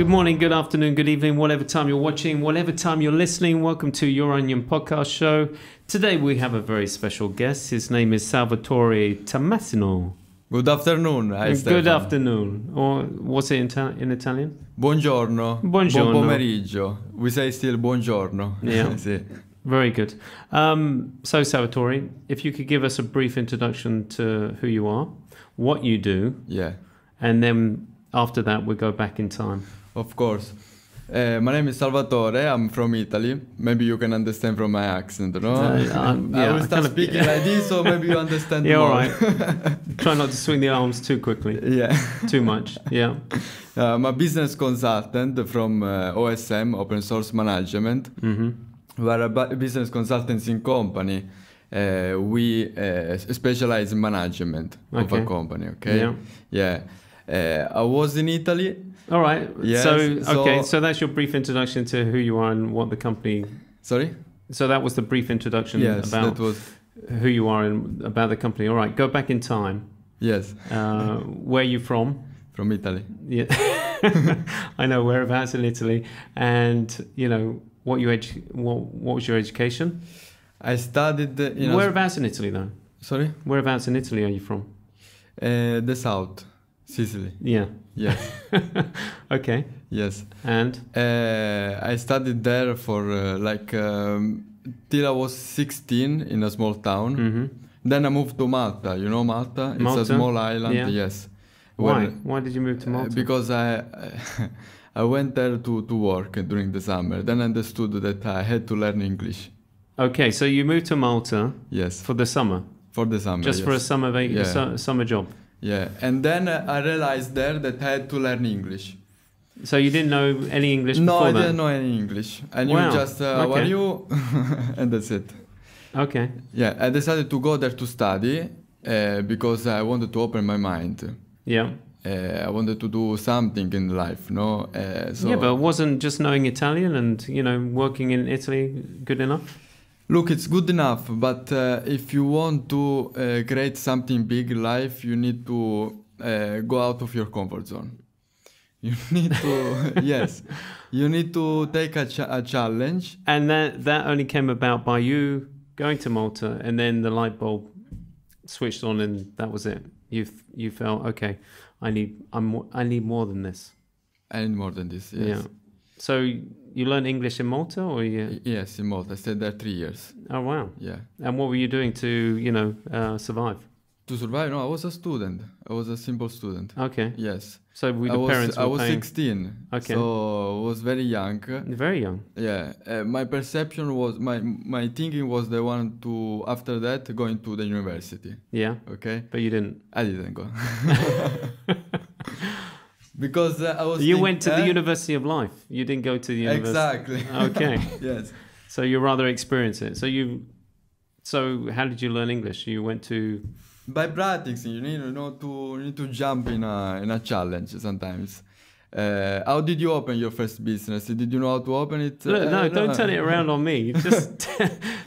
Good morning, good afternoon, good evening, whatever time you're watching, whatever time you're listening. Welcome to Your Onion podcast show. Today we have a very special guest. His name is Salvatore Tomasino. Good afternoon. Good afternoon. Or what's it in Italian? Buongiorno. Buongiorno. Buon pomeriggio. We say still buongiorno. Yeah. Sì. Very good. So Salvatore, if you could give us a brief introduction to who you are, what you do, Yeah. and then after that we go back in time. Of course. My name is Salvatore. I'm from Italy. Maybe you can understand from my accent, no? I will start speaking like this, so maybe you understand more. All right. Try not to swing the arms too quickly. Yeah. Too much. Yeah. I'm a business consultant from OSM, Open Source Management. Mm-hmm. We're a business consultancy company. We specialize in management of a company, okay? Yeah. Yeah. I was in Italy. All right. Yes, So that's your brief introduction to who you are and what the company... Sorry? So that was the brief introduction about who you are and about the company. All right. Go back in time. Yes. Where are you from? From Italy. Yeah. I know, whereabouts in Italy. And, you know, what was your education? I studied... Whereabouts in Italy, though? Sorry? Whereabouts in Italy are you from? The south. Sicily. Yeah. Yes. Okay. Yes. And? I studied there for till I was 16 in a small town. Mm-hmm. Then I moved to Malta. You know Malta? Malta? It's a small island. Yeah. Yes. Why? Why did you move to Malta? Because I went there to work during the summer. Then I understood that I had to learn English. Okay, so you moved to Malta. Yes. For the summer. For the summer. Just for a summer job. Yeah, and then I realized there that I had to learn English. So you didn't know any English before that? No, I didn't know any English. I knew just, how are you? And that's it. Okay. Yeah, I decided to go there to study because I wanted to open my mind. Yeah. I wanted to do something in life, no? Yeah, but wasn't just knowing Italian and, you know, working in Italy good enough? Look, it's good enough, but if you want to create something big in life, you need to go out of your comfort zone. You need to, yes, you need to take a challenge. And that only came about by you going to Malta, and then the light bulb switched on, and that was it. You felt, okay, I need more than this. I need more than this. Yes. Yeah. So you learned English in Malta, or you? Yes, in Malta. I stayed there 3 years. Oh wow! Yeah. And what were you doing to, you know, survive? To survive? No, I was a student. I was a simple student. Okay. Yes. So with the parents were I was paying... 16. Okay. So I was very young. Very young. Yeah. My perception was my thinking was the one to after that going to the university. Yeah. Okay. But you didn't. I didn't go. Because I was. You went to the University of Life. You didn't go to the university. Exactly. Okay. Yes. So you rather experience it. So how did you learn English? You went to. By practicing, you need to jump in a challenge sometimes. How did you open your first business? Did you know how to open it? Look, no, don't turn it around on me. Just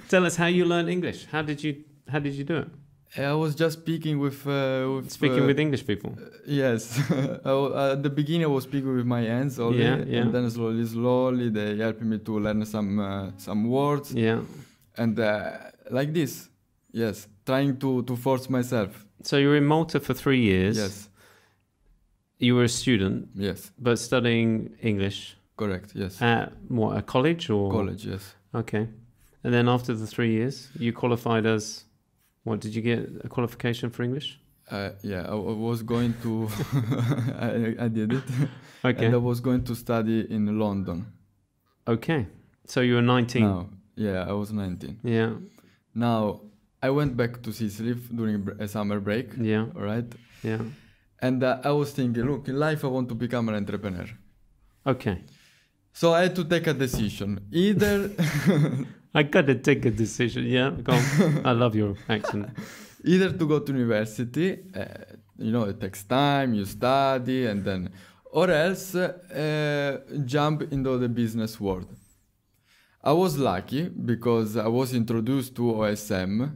tell us how you learned English. How did you do it? I was just speaking with with English people. Yes. At the beginning, I was speaking with my hands only, and then slowly, they helped me to learn some words. Yeah. And like this, yes, trying to force myself. So you were in Malta for 3 years. Yes. You were a student. Yes. But studying English. Correct. Yes. At what, a college or? College. Yes. Okay. And then after the 3 years, you qualified as. What, did you get a qualification for English? Yeah, I was going to... I did it. Okay. And I was going to study in London. Okay. So you were 19? Now, yeah, I was 19. Yeah. Now, I went back to Sicily during a summer break. Yeah. All right? Yeah. And I was thinking, look, in life I want to become an entrepreneur. Okay. So I had to take a decision. Either... I gotta take a decision. Yeah, go on. I love your accent. Either to go to university, it takes time, you study, and then, or else jump into the business world. I was lucky because I was introduced to OSM.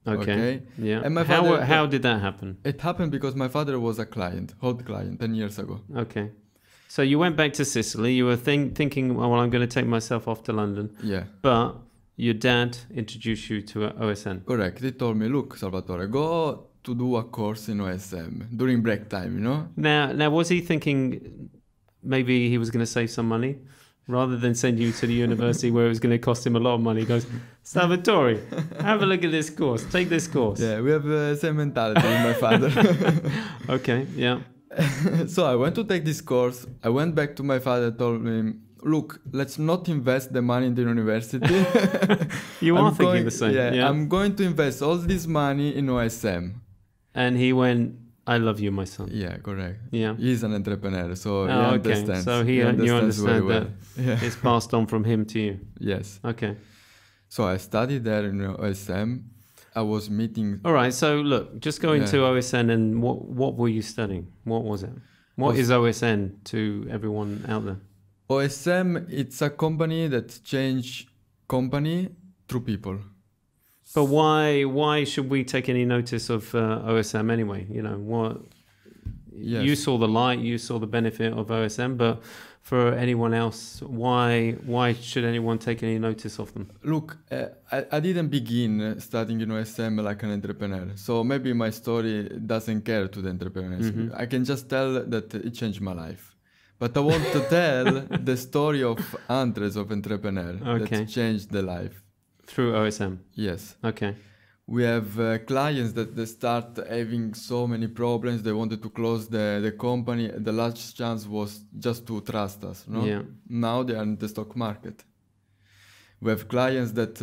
Okay. Yeah. And my father, how did that happen? It happened because my father was a client, old client, 10 years ago. Okay. So you went back to Sicily. You were thinking, oh, well, I'm going to take myself off to London. Yeah. But your dad introduced you to OSN. Correct. He told me, look, Salvatore, go to do a course in OSM during break time, you know? Now, was he thinking maybe he was going to save some money? Rather than send you to the university where it was going to cost him a lot of money, he goes, Salvatore, have a look at this course. Take this course. Yeah, we have the same mentality with my father. Okay, yeah. So I went to take this course. I went back to my father, told him, look, let's not invest the money in the university. You are thinking the same. Yeah, Yeah. I'm going to invest all this money in OSM. And he went, I love you, my son. Yeah, correct. Yeah. He's an entrepreneur, so he Oh, okay. understands. So He you very understand well. that Yeah. it's passed on from him to you. Yes. Okay. So I studied there in OSM. I was meeting. All right. So look, just go into Yeah. OSN and what were you studying? What was it? What is OSN to everyone out there? OSM, it's a company that change company through people. But why should we take any notice of OSM anyway? You know what? Yes. You saw the light, you saw the benefit of OSM, but for anyone else, why should anyone take any notice of them? Look, I didn't begin studying in OSM like an entrepreneur, so maybe my story doesn't care to the entrepreneurs. I can just tell that it changed my life. But I want to tell the story of hundreds of entrepreneurs Okay. that changed their life. Through OSM. Yes. Okay. We have clients that they start having so many problems. They wanted to close the company. The last chance was just to trust us. No? Yeah. Now they are in the stock market. We have clients that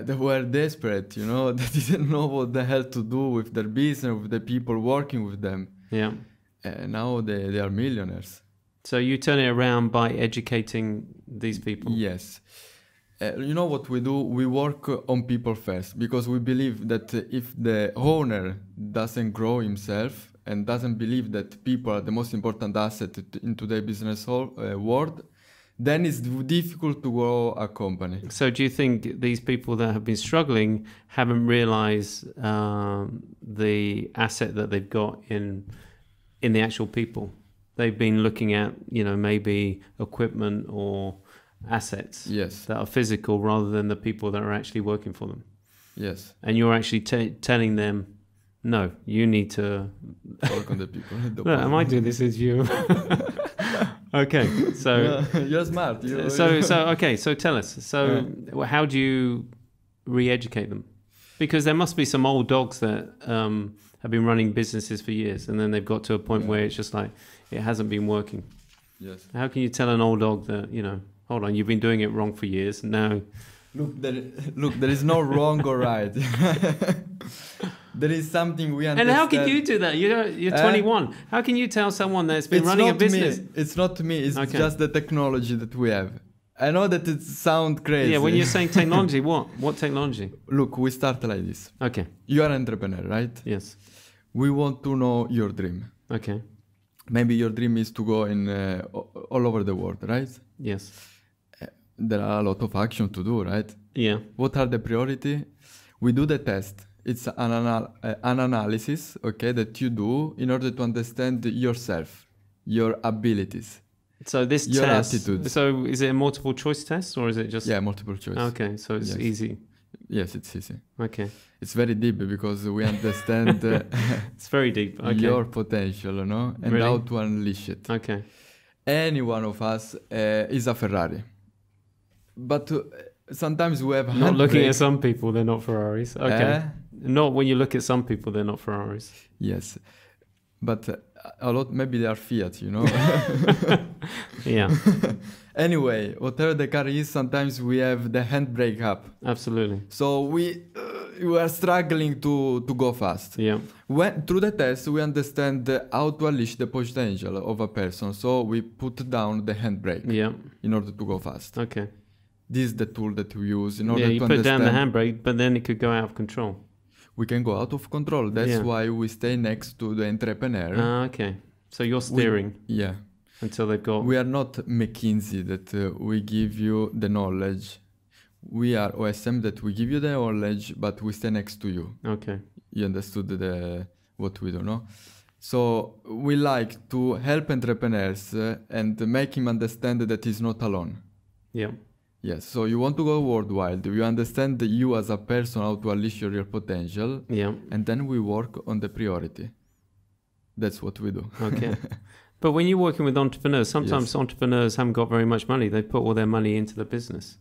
they were desperate, you know, they didn't know what the hell to do with their business, with the people working with them. Yeah. Now they are millionaires. So you turn it around by educating these people. Yes. You know what we do? We work on people first because we believe that if the owner doesn't grow himself and doesn't believe that people are the most important asset in today's business world, then it's difficult to grow a company. So do you think these people that have been struggling haven't realized the asset that they've got in the actual people? They've been looking at, you know, maybe equipment or assets Yes. that are physical rather than the people that are actually working for them. Yes. And you're actually telling them, no, you need to Work on the people. Look, am I doing this as you? Okay, so You're smart. so tell us. So how do you re-educate them? Because there must be some old dogs that have been running businesses for years, and then they've got to a point where it's just like it hasn't been working. Yes. How can you tell an old dog that, you know, hold on, you've been doing it wrong for years, and now Look, there is no wrong or right. There is something we understand. and how can you do that? You're 21. How can you tell someone that's been It's running a not business? me. It's not me. It's Okay. just the technology that we have. I know that it sounds crazy. Yeah, when you're saying technology, what technology? Look, we start like this. Okay. You are an entrepreneur, right? Yes. We want to know your dream. Okay. Maybe your dream is to go in all over the world, right? Yes. There are a lot of action to do, right? Yeah. What are the priority? We do the test. It's an analysis, okay, that you do in order to understand yourself, your abilities. So this Your test. attitude. So is it a multiple choice test or is it just? Yeah, multiple choice. Okay, so it's Yes. easy. Yes, it's easy. Okay. It's very deep because we understand It's very deep. Okay. your potential, you know, and Really? how to unleash it. Okay. Any one of us is a Ferrari. But sometimes we have Not looking handbrake. at some people, they're not Ferraris. Okay. Eh? Not when you look at some people, they're not Ferraris. Yes, but a lot maybe they are Fiat, you know. Yeah, Anyway, whatever the car is, sometimes we have the handbrake up, absolutely. so we are struggling to go fast. Yeah. When through the test, we understand how to unleash the potential of a person, so we put down the handbrake Yeah. in order to go fast. Okay. This is the tool that we use in order Yeah, you to put down the understand. handbrake, but then it could go out of control. We can go out of control. That's Yeah. why we stay next to the entrepreneur. Okay. So you're steering Yeah. until they've got. We are not McKinsey that we give you the knowledge. We are OSM that we give you the knowledge, but we stay next to you. Okay. You understood what we do, no? So we like to help entrepreneurs and make him understand that he's not alone. Yeah. Yes, so you want to go worldwide. You understand you as a person, how to unleash your real potential. Yeah. And then we work on the priority. That's what we do. Okay. But when you're working with entrepreneurs, sometimes Yes. entrepreneurs haven't got very much money. They put all their money into the business.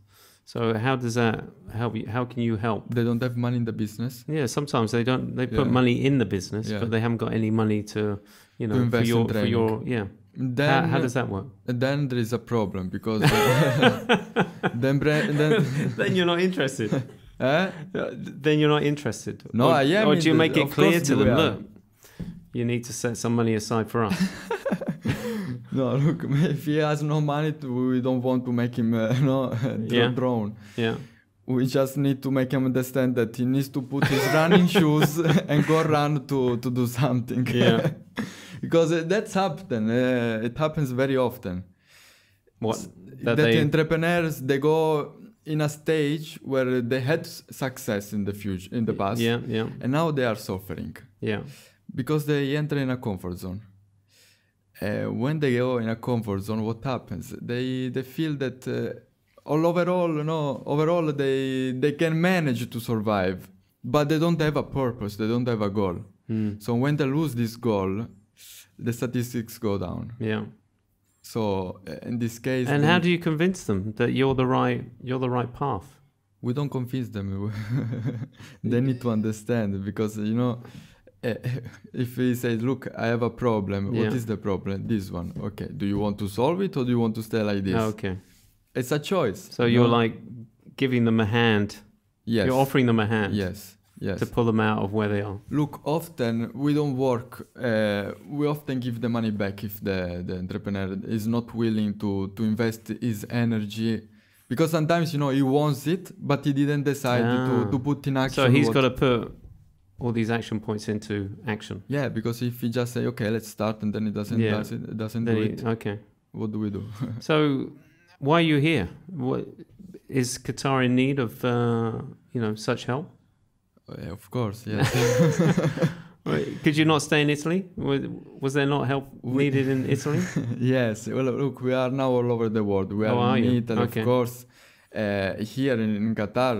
So how does that help you? How can you help? They don't have money in the business. Yeah, sometimes they don't. They put Yeah. money in the business, Yeah. but they haven't got any money to, you know, invest in for your yeah. Then, How does that work? then there is a problem because then Then you're not interested. Then you're not interested. No, or, I am. Or do you make it of clear course to we them? are. Look, you need to set some money aside for us. No, look, if he has no money, we don't want to make him Yeah. drown. Yeah. We just need to make him understand that he needs to put his running shoes and go run to do something. Yeah. Because that's happened. It happens very often. What? That the entrepreneurs, they go in a stage where they had success in the future, in the past, Yeah. Yeah. and now they are suffering Yeah. because they enter in a comfort zone. When they go in a comfort zone, what happens? They feel that overall they can manage to survive, but they don't have a purpose. They don't have a goal. So when they lose this goal, the statistics go down. Yeah. So in this case, And how do you convince them that you're the right path? we don't convince them. They need to understand because if he says, "Look, I have a problem. Yeah. What is the problem? This one. Okay. Do you want to solve it or do you want to stay like this?" Okay. It's a choice. So you're like giving them a hand. Yes. You're offering them a hand. Yes. Yes. To pull them out of where they are. Look, often we don't work. We often give the money back if the entrepreneur is not willing to invest his energy, because sometimes he wants it, but he didn't decide to put in action. So he's got to put all these action points into action. Yeah, because if he just say, "Okay, let's start," and then he doesn't Then do it. Okay. What do we do? So why are you here? What is Qatar in need of such help? Of course, yes. Could you not stay in Italy? Was there not help needed in Italy? Yes. Well, look, we are now all over the world. We are in Italy, Okay. of course. Here in Qatar.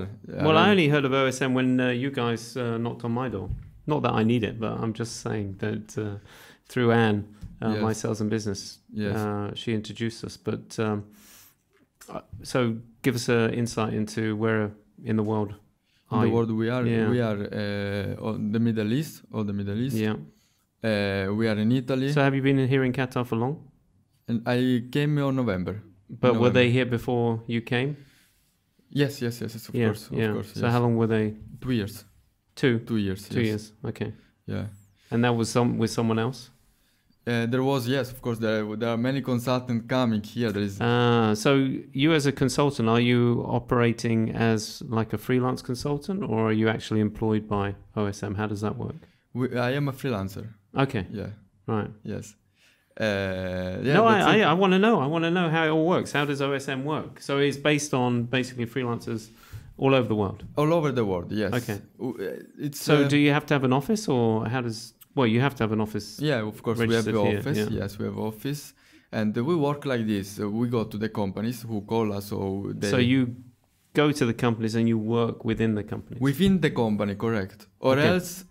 Well, I only heard of OSM when you guys knocked on my door. Not that I need it, but I'm just saying that through Anne, Yes. my sales and business, Yes. she introduced us. But so give us an insight into where in the world. In the world we are, Yeah. we are on the Middle East, Yeah. We are in Italy, So have you been here in Qatar for long? and I came on November. But were they here before you came? Yes, of course, of course. So how long were they? 2 years. 2 2 years. 2 yes. years. Okay. Yeah. And that was with someone else? There was, yes, of course. There are many consultants coming here. There is. So you as a consultant, are you operating as like a freelance consultant, or are you actually employed by OSM? How does that work? I am a freelancer. Okay. Yeah. Right. Yes. No, I want to know. I want to know how it all works. How does OSM work? So it's based on basically freelancers all over the world. All over the world. Yes. Okay. It's So do you have to have an office, or how does? Well, you have to have an office. Yeah, of course we have the registered here, office. yeah. Yes, we have office, and we work like this. We go to the companies who call us, So you go to the companies and you work within the companies. within the company, correct? Or Okay. else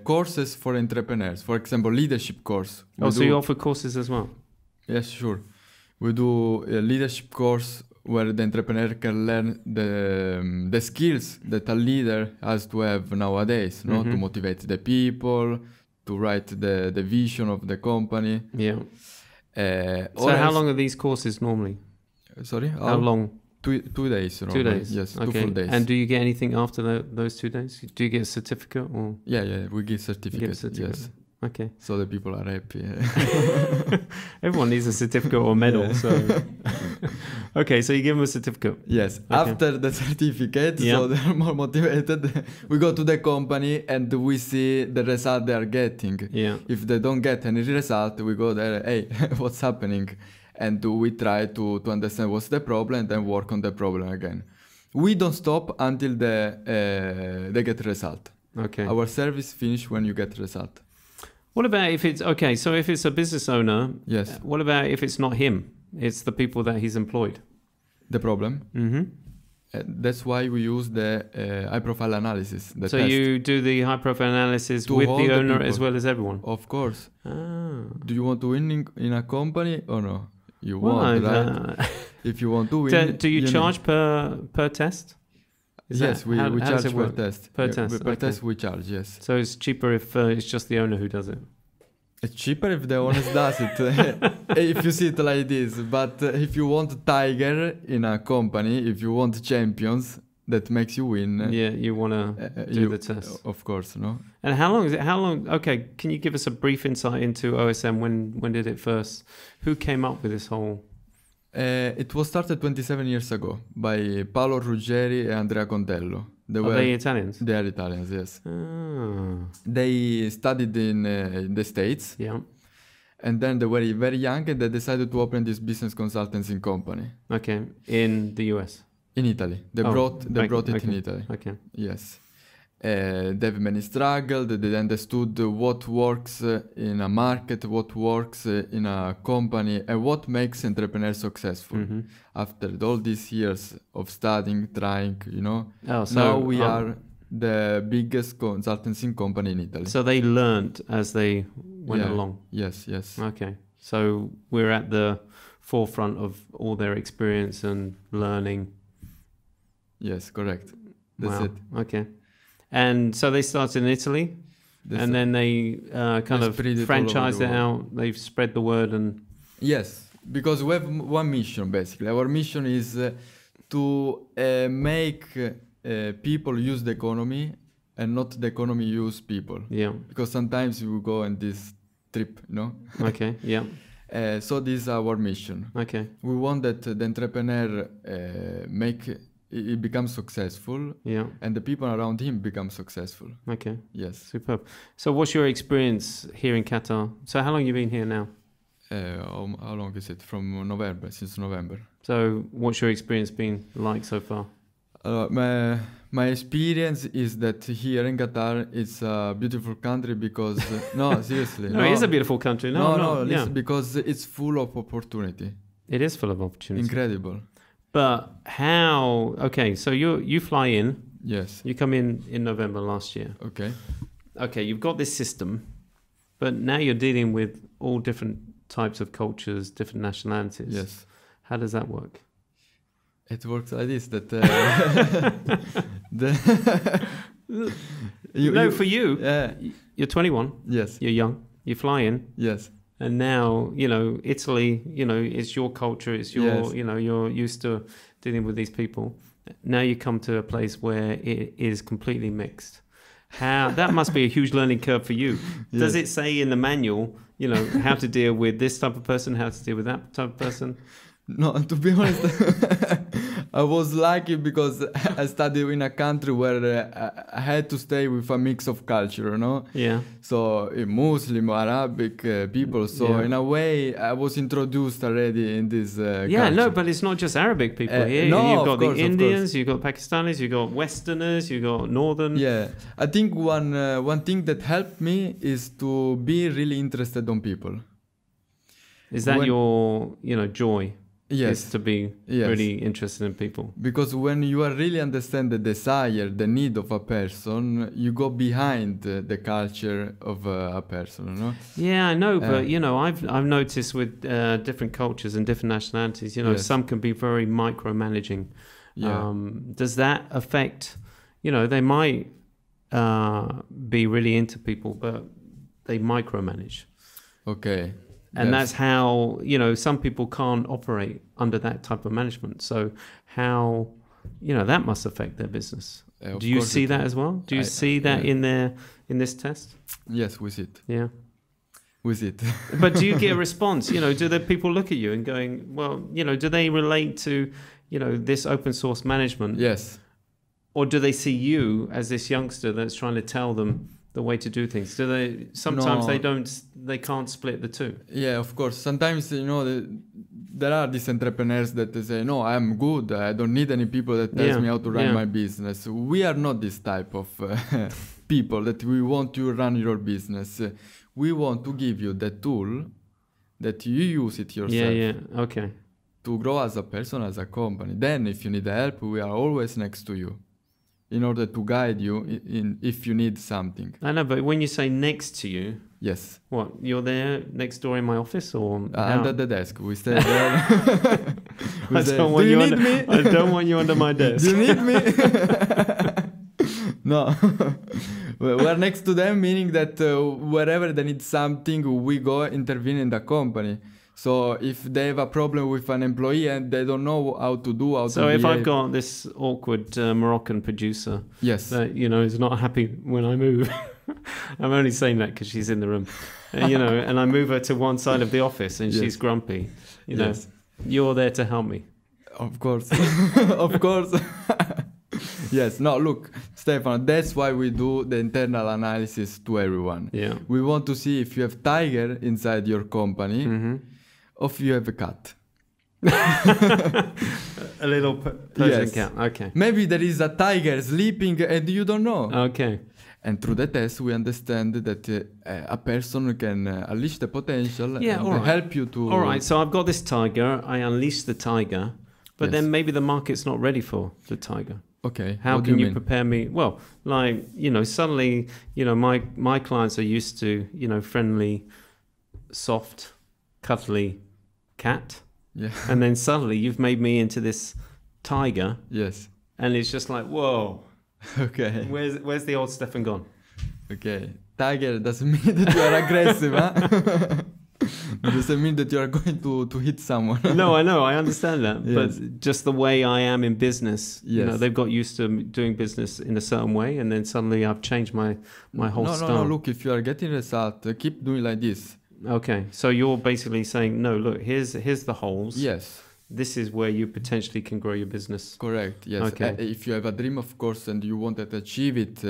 courses for entrepreneurs. For example, leadership course. So you offer courses as well. Yes, sure. We do a leadership course where the entrepreneur can learn the skills that a leader has to have nowadays, no? To motivate the people, to write the vision of the company. Yeah. So Or how else- long are these courses normally? Sorry? How long? 2 days. 2 normally. days. Yes, Okay. 2 full days. And do you get anything after those 2 days? Do you get a certificate or? Yeah, we give You certificates. get a certificate. Yes, Okay. so the people are happy. Everyone needs a certificate or medal. Yeah. So. Okay, so you give them a certificate. Yes, Okay. after the certificate, Yeah. so they're more motivated. We go to the company and we see the result they are getting. Yeah. If they don't get any result, we go there, hey, what's happening? And we try to understand what's the problem and then work on the problem again. We don't stop until they get result. Okay. Our service finish when you get result. What about if it's okay? So if it's a business owner, Yes. what about if it's not him? It's the people that he's employed. The problem. Mm-hmm. That's why we use the high profile analysis. The So test. you do the high profile analysis To with all the the owner people. as well as everyone. Of course. Ah. Do you want to win in a company or no? You Well, want, right? If you want to win, do you need- charge per test? Is Yes, that- we how does charge it per work? test. Per Yeah, test, Per okay. test we charge, yes. So it's cheaper if it's just the owner who does it. It's cheaper if the owner does it. If you see it like this. But if you want tiger in a company, if you want champions, that makes you win. Yeah, you want to do the test. Of course, no? And how long is it? How long? Okay, can you give us a brief insight into OSM? When did it first? Who came up with this whole? It was started 27 years ago by Paolo Ruggeri and Andrea Condello. Are they Italians? They are Italians, yes. Ah, They studied in the States, yeah. and then they were very young, and they decided to open this business consultancy company Okay, in the US. in Italy. They Oh, brought it in okay. Italy. Okay. Yes. They've many struggled. They understood what works in a market, what works in a company, and what makes entrepreneurs successful. Mm-hmm. After all these years of studying, trying, Oh, so now we are the biggest consultancy company in Italy. So they learned as they went Yeah. along. Yes, yes. Okay. So we're at the forefront of all their experience and learning. Yes, correct. That's Wow. it. Okay. And so they started in Italy, That's and then they kind they of spread it all over franchised the it out. They've spread the word, and Yes, because we have one mission basically. Our mission is to make people use the economy and not the economy use people. yeah. Because sometimes we go on this trip, Okay. Yeah. So this is our mission. Okay. We want that the entrepreneur it becomes successful, Yeah. and the people around him become successful. Okay. Yes. Superb. So what's your experience here in Qatar? So how long you been here now? How long is it? From November, since November. So what's your experience been like so far? My experience is that here in Qatar it's a beautiful country because no, seriously, No, it is a beautiful country. No, yeah. listen, because it's full of opportunity. It is full of opportunity. Incredible. But how? Okay, so you fly in. Yes. You come in November last year. Okay. Okay, you've got this system, but now you're dealing with all different types of cultures, different nationalities. Yes. How does that work? It works like this. That for you, Yeah. you're 21. Yes. You're young. You fly in, Yes. and now Italy. It's your culture. It's your. Yes. You're used to dealing with these people. Now you come to a place where it is completely mixed. How that must be a huge learning curve for you. Does Yes. it say in the manual, how to deal with this type of person, how to deal with that type of person? No, to be honest, I was lucky because I studied in a country where I had to stay with a mix of culture, Yeah. So Muslim, Arabic people. So Yeah. in a way, I was introduced already in this. Yeah, no, but it's not just Arabic people here. no, You've of got course, the of Indians, you've got Pakistanis, you've got Westerners, you've got Northern. Yeah, I think one thing that helped me is to be really interested on people. Is that When- your joy? Yes. Is to be Yes. really interested in people. Because when you are really understand the desire, the need of a person, you go behind the culture of a person, Yeah, I know, but I've noticed with different cultures and different nationalities, Yes. some can be very micromanaging. Yeah. Does that affect? They might be really into people, but they micromanage. Okay. And Yes. that's how, some people can't operate under that type of management. So how, that must affect their business. Of Do you course see it that will. as well? Do you I- see that yeah. in this test? Yes, we see it. Yeah. We see it. But do you get a response? Do the people look at you and going, well, do they relate to, this open source management? Yes. Or do they see you as this youngster that's trying to tell them the way to do things? Do they? Sometimes No. they can't split the two. Yeah, of course. Sometimes there are these entrepreneurs that they say, no, I'm good. I don't need any people that tells me how to run my business. We are not this type of people that we want you to run your business. We want to give you the tool that you use it yourself. Okay. To grow as a person, as a company. Then if you need help, we are always next to you in order to guide you in if you need something. I know, but when you say next to you, yes. What, you're there next door in my office or under the desk? We stay there. I don't want you under, me? I don't want you under my desk. Do you need me? No. We're next to them, meaning that wherever they need something, we go intervene in the company. So if they have a problem with an employee and they don't know how to do, so if I've got this awkward Moroccan producer, that is not happy when I move, I'm only saying that because she's in the room, and I move her to one side of the office and she's grumpy, you're there to help me. Of course, of course. Yes. No, look, Stefano, that's why we do the internal analysis to everyone. Yeah. We want to see if you have tiger inside your company. Mm-hmm. Or if you have a cat. A little Persian cat. Okay. Maybe there is a tiger sleeping and you don't know. Okay. And through the test, we understand that a person can unleash the potential and help you to... All right, so I've got this tiger. I unleash the tiger. But then maybe the market's not ready for the tiger. Okay. How can you prepare me? Well, like, suddenly, my clients are used to, friendly, soft, cuddly cat. Yeah. And then suddenly you've made me into this tiger. Yes. And it's just like, whoa. Okay. Where's the old Stefan gone? Okay. Tiger doesn't mean that you are aggressive, huh? It doesn't mean that you are going to hit someone. No, I know. I understand that. Yes. But just the way I am in business, they've got used to doing business in a certain way. And then suddenly I've changed my whole style. No, look, if you are getting result, keep doing like this. Okay, so you're basically saying, no, look, here's the holes. Yes. This is where you potentially can grow your business. Correct, yes. Okay. If you have a dream, of course, and you want to achieve it,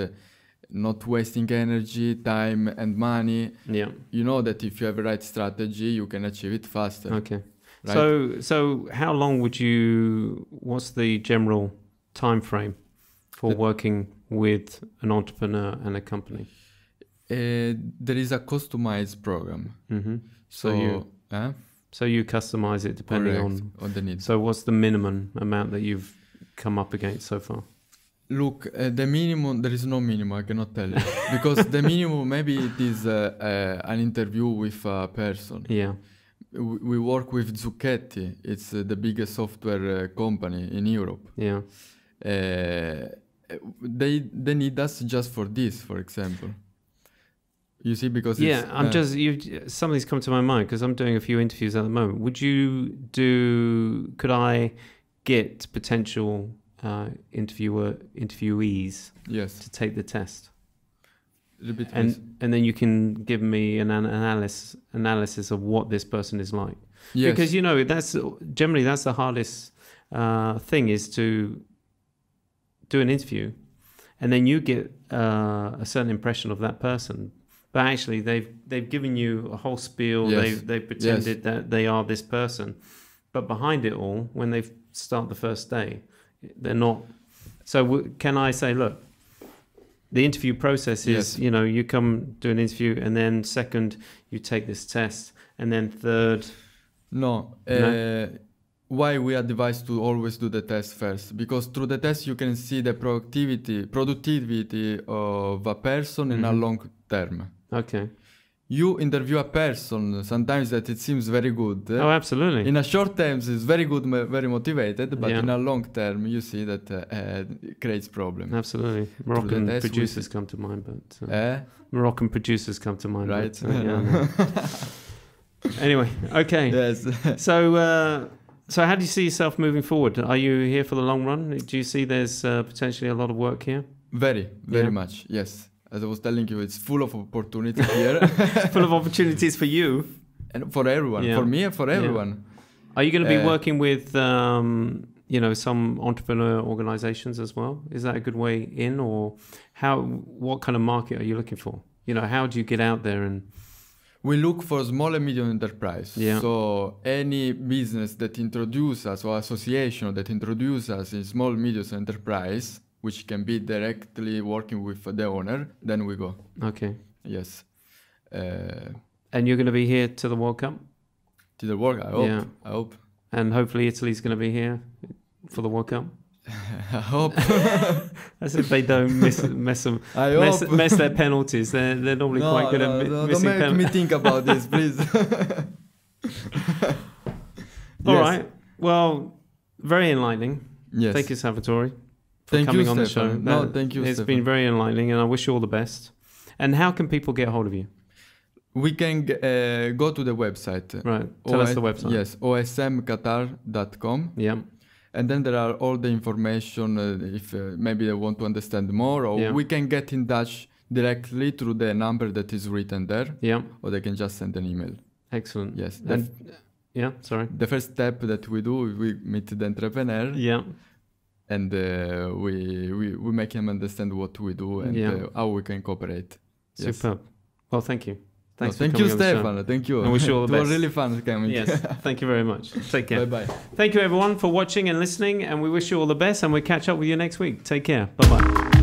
not wasting energy, time, and money, you know that if you have the right strategy, you can achieve it faster. Okay. Right? So how long what's the general time frame for working with an entrepreneur and a company? There is a customized program. Mm-hmm. So you customize it depending on the need. So what's the minimum amount that you've come up against so far? Look, the minimum, there is no minimum, I cannot tell you. Because the minimum, maybe it is an interview with a person. Yeah. We work with Zucchetti. It's the biggest software company in Europe. Yeah. They need us just for this, for example. You see, because something's come to my mind because I'm doing a few interviews at the moment. Could I get potential interviewees to take the test? And then you can give me an analysis of what this person is like. Yes. Because that's the hardest thing is to do an interview, and then you get a certain impression of that person. But actually, they've given you a whole spiel. Yes. They've pretended that they are this person, but behind it all, when they start the first day, they're not. So can I say, look, the interview process is, you come do an interview, and then second, you take this test, and then third. No. Why we advise to always do the test first? Because through the test you can see the productivity of a person in a long term. Okay. You interview a person sometimes that it seems very good. Oh, absolutely. In a short term, it's very good, very motivated, but in a long term, you see that it creates problems. Absolutely. Moroccan producers come to mind, but Moroccan producers come to mind. Right. But, anyway, okay. Yes. So how do you see yourself moving forward? Are you here for the long run? Do you see there's potentially a lot of work here? Very much, yes. As I was telling you, it's full of opportunities here. Full of opportunities for you. And for everyone. For me and for everyone. Are you going to be working with, some entrepreneur organizations as well? Is that a good way in? Or what kind of market are you looking for? How do you get out there and... We look for small and medium enterprise. Yeah. So any business that introduces us or association that introduces us in small, medium enterprise, which can be directly working with the owner, then we go. Okay. Yes. And you're going to be here to the World Cup? To the World Cup, I hope. Yeah. I hope. And hopefully Italy's going to be here for the World Cup? I hope. As if they don't mess their penalties. They're normally quite good at missing penalties. Don't make me think about this, please. All right. Well, very enlightening. Yes. Thank you, Salvatore, for coming on the show. No, thank you, It's Stefan. been very enlightening, and I wish you all the best. And how can people get hold of you? We can go to the website. Right. Tell us the website. Yes, osmqatar.com. Yeah. And then there are all the information if maybe they want to understand more, or we can get in touch directly through the number that is written there. Yeah. Or they can just send an email. Excellent. Yes. Yeah, sorry. The first step that we do, we meet the entrepreneur. Yeah. And we make him understand what we do and how we can cooperate. Superb. Well, thank you. Thanks. Thank you, Stefan. Thank you. I wish you all the best. It was really fun coming. Yes. Thank you very much. Take care. Bye-bye. Thank you, everyone, for watching and listening. And we wish you all the best. And we'll catch up with you next week. Take care. Bye-bye.